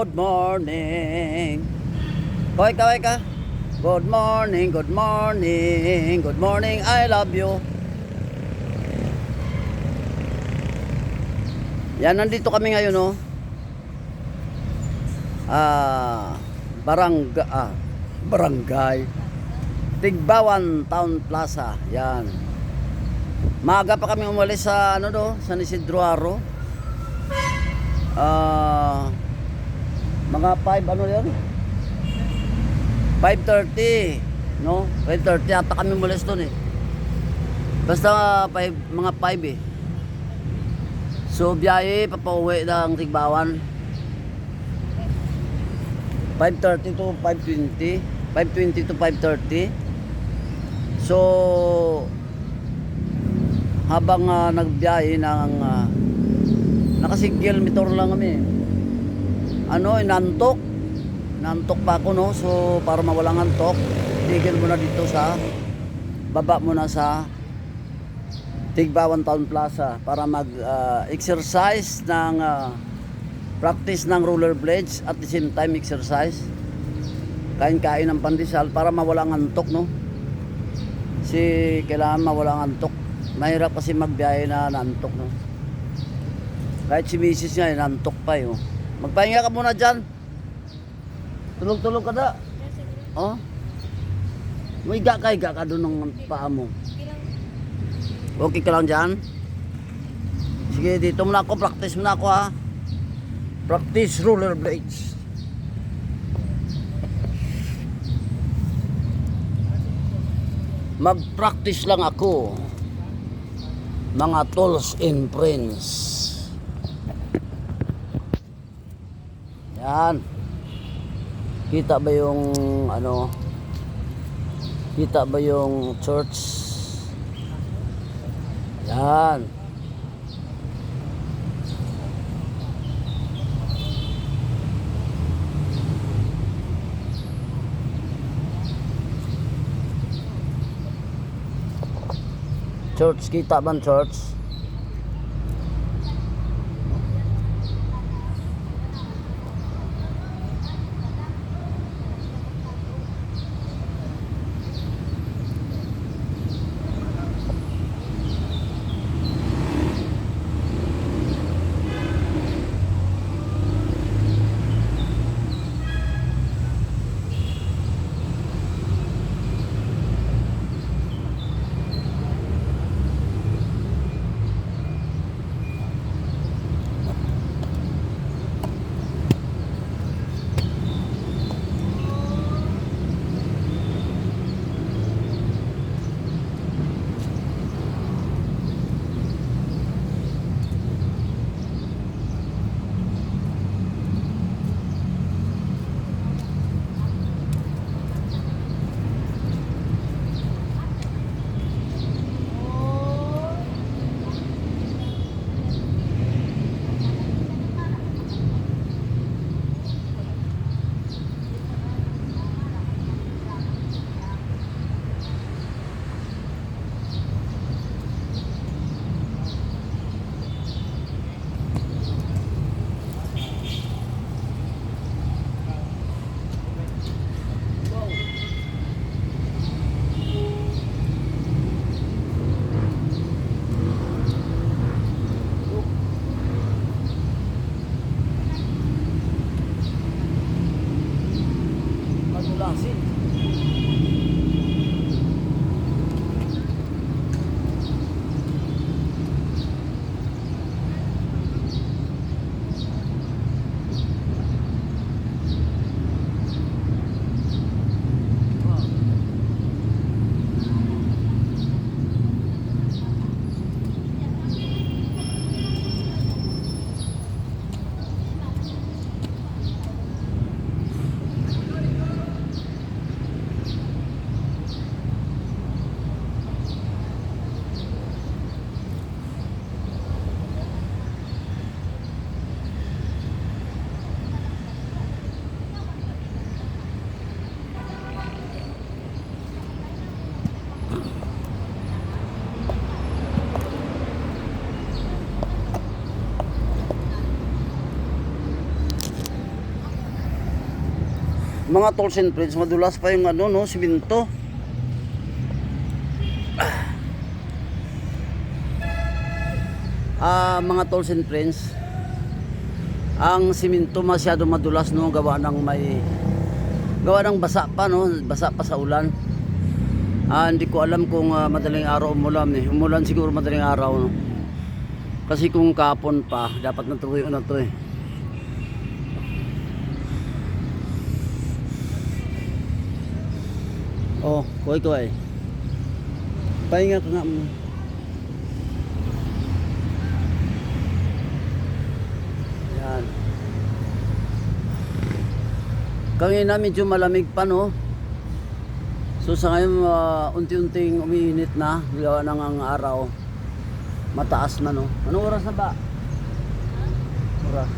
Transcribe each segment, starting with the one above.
Good morning. Kaway, kaway ka. Good morning, good morning, good morning, I love you. Yan, nandito kami ngayon, no? Barangay Tigbawan Town Plaza. Yan. Maaga pa kami umalis sa San Isidro Haro. Mga 5 yan? 5:30, no? 5:30 ata kami umalis doon eh. Basta mga 5 eh. So biyahe papauwi ng Tigbawan. 5:30 to 5:20. 5:20 to 5:30. So habang nagbiyahe ng nakasingle motor lang kami. Inantok pa ako, no? So para mawalang antok, tigil muna dito baba muna sa Tigbawan Town Plaza para mag-exercise ng practice ng rollerblades at the same time exercise. Kain-kain ng pandesal para mawalang antok, no? Kailangan mawalang antok. Mahirap kasi magbiyahe na nantok, no? Kahit si misis niya, nantok pa eh, oh. Magpahinga ka muna dyan. Tulog-tulog ka na. Oh? Higa ka doon ng paa mo. Okay ka lang dyan? Sige, dito muna ako. Practice muna ako, ha. Practice rollerblades. Mag-practice lang ako. Mga tools and friends. Yan. Kita ba yung Kita ba yung church? Yan. Church, kita ba ang church? Mga tools and friends, madulas pa yung ano, no, siminto. Mga tools and friends, ang siminto masyado madulas, no, gawa ng basa pa, no, basa pa sa ulan. Hindi ko alam kung madaling araw umulan, eh. Umulan siguro madaling araw, no. Kasi kung kapon pa, dapat natuloy na to, eh. Oh, koy. Pahinga ka nga mo. Yan. Kanina medyo malamig pa, no. So sa ngayon unti-unting umiinit na, gawa ng ang araw. Mataas na, no. Anong oras na ba? Oras.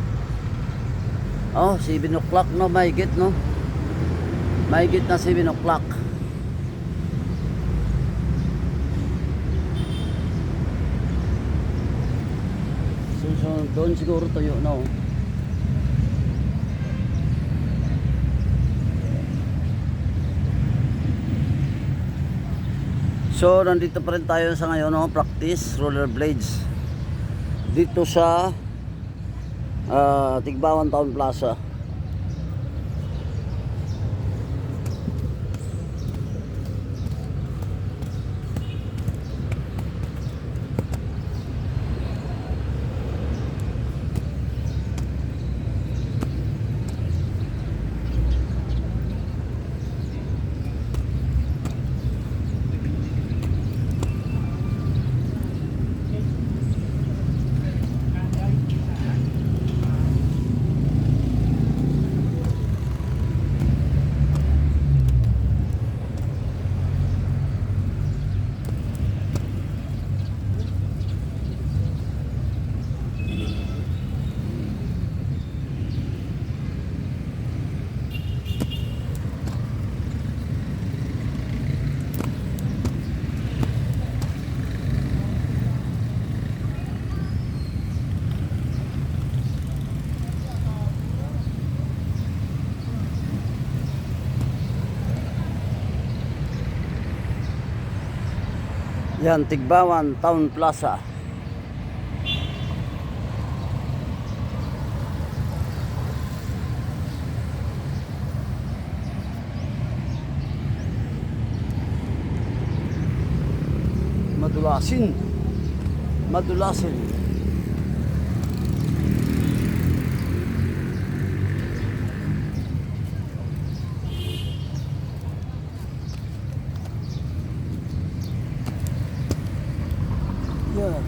Oh, 7 o'clock, no, mahigit, no. Mahigit na 7 o'clock. So doon siguro tuyo na, oh. So nandito pa rin tayo sa ngayon, no, practice rollerblades dito sa Tigbawan Town Plaza. Yan, Tigbawan Town Plaza. Madulasin. Yeah.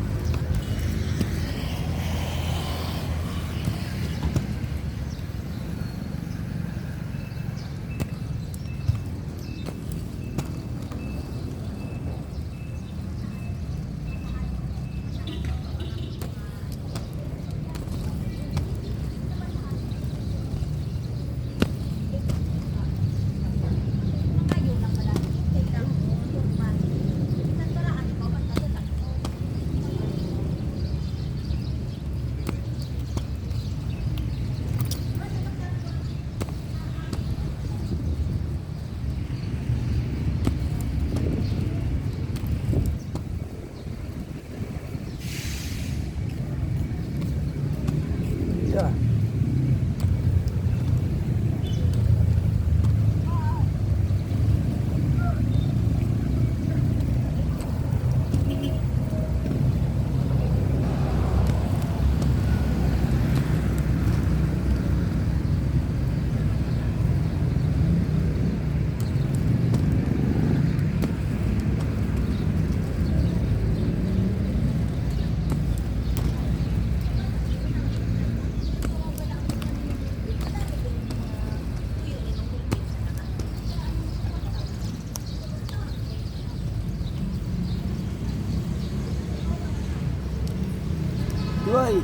Uy.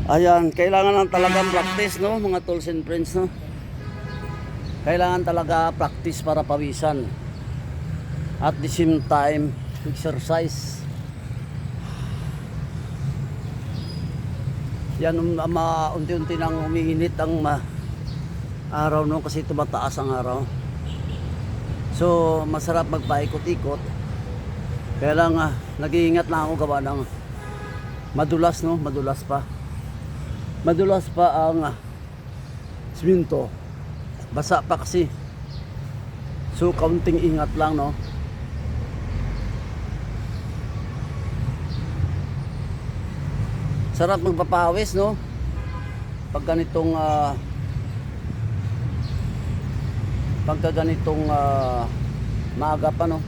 Ayan, kailangan lang talagang practice, no, mga tools and friends, no. Kailangan talaga practice para pawisan. At the same time, exercise. Yan, unti-unti nang umiinit ang araw no kasi tumataas ang araw. So, masarap magpaikot-ikot. Kaya lang, nag-iingat na ako gawa ng madulas, no? Madulas pa. Madulas pa ang siminto. Basa pa kasi. So, kaunting ingat lang, no? Sarap magpapawis, no? Pagka ganitong maaga pa, no?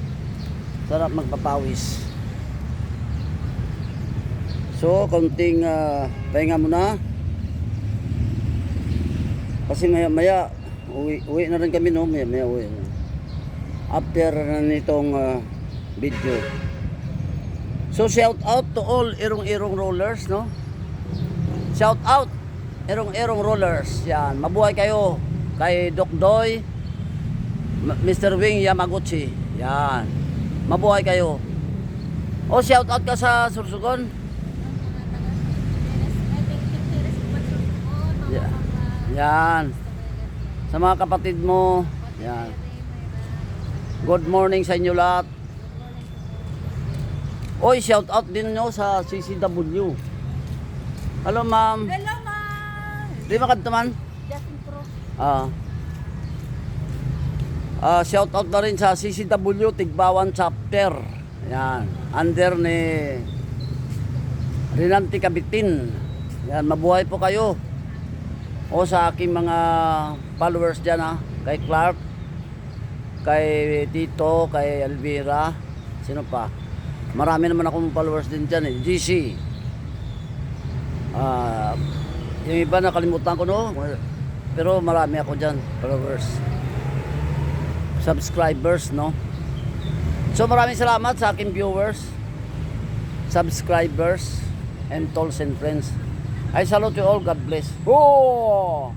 Sarap magpapawis. So, kaunting pahinga muna. Kasi maya uwi na rin kami, no? Maya uwi. After nitong video. So, shout out to all Irong-Irong rollers, no? Shout out Irong-Irong rollers. Yan, mabuhay kayo kay Doc Doy, Mr. Wing Yamaguchi. Yan. Mabuhay kayo. O, shout out ka sa Sursugon. Yan. Sa mga kapatid mo. Yan. Good morning sa inyo lahat. Oy, shout out din nyo sa CCW. Hello, ma'am. Hello, ma'am! Di ba kadto man? Justin Pro. Shout out na rin sa CCW Tigbawan Chapter. Yan. Under ni Rinanti Cabitin. Yan, mabuhay po kayo. O sa aking mga followers dyan, ha. Kay Clark, kay Tito, kay Elvira. Sino pa? Marami naman akong followers din dyan, eh. GC. Yung iba nakalimutan ko, no? Pero marami ako dyan, followers. Subscribers, no? So maraming salamat sa aking viewers, subscribers, and tolls and friends. I salute you all. God bless. Oh!